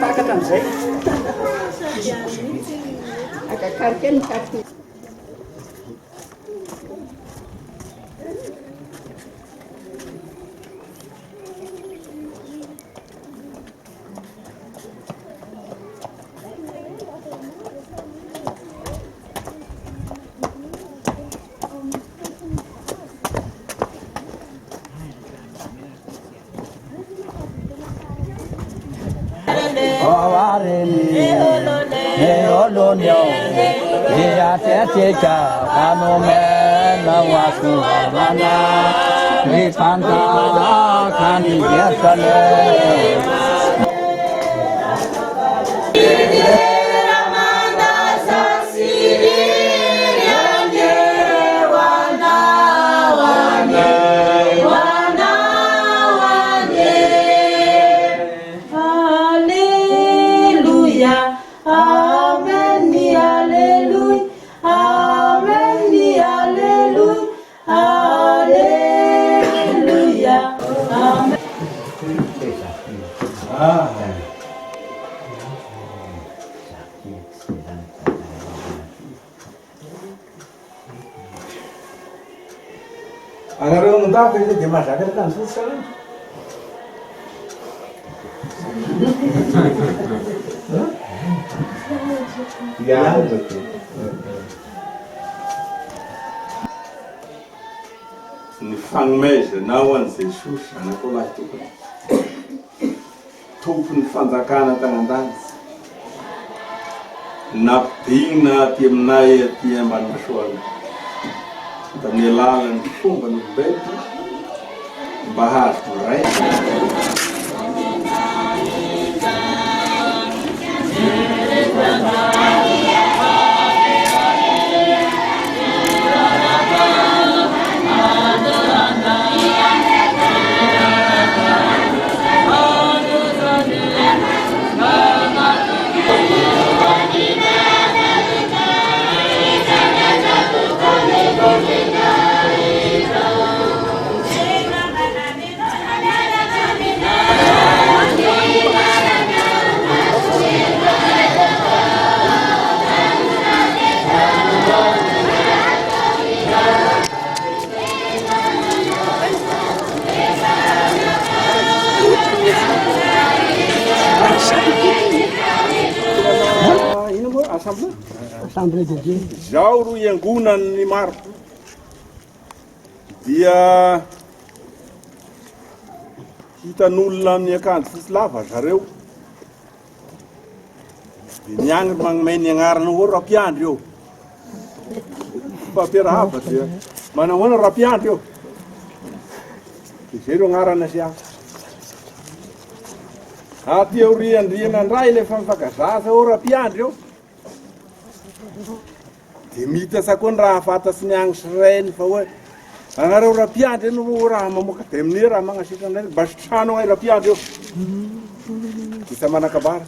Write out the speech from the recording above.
takatra amin'izay akakarika ny karty Anareo não dá para dia mais agora tá tudo certo. Ny fagnomezanao an'izay Jesosy anakao lahy tokony tompon'ny fanjakana tagny an-danitsy nampidinina aty aminay aty Ambanimasoala tamin'ny alalan'ny fomba olombelona mba hazo ray Zao ro iangonan'ny maro dia hitan'olona amin'ny akanjo fotsy lava zareo dia niagny magnome ny agnarana ho Rapiandry eo fampiarahaba dia manahoana Rapiandry eo dia zay ro agnarana siafa aty aoriandriana ndray le famifakazaza ho Rapiandry eo dia mitasa koa ny raha fantatsy ny agny sy reny fa hoe anareo Rapiandry no raha mamoaka dia amin'io raha magnasitra anay mba sitrano ay Rapiandry eo dia sa manakabara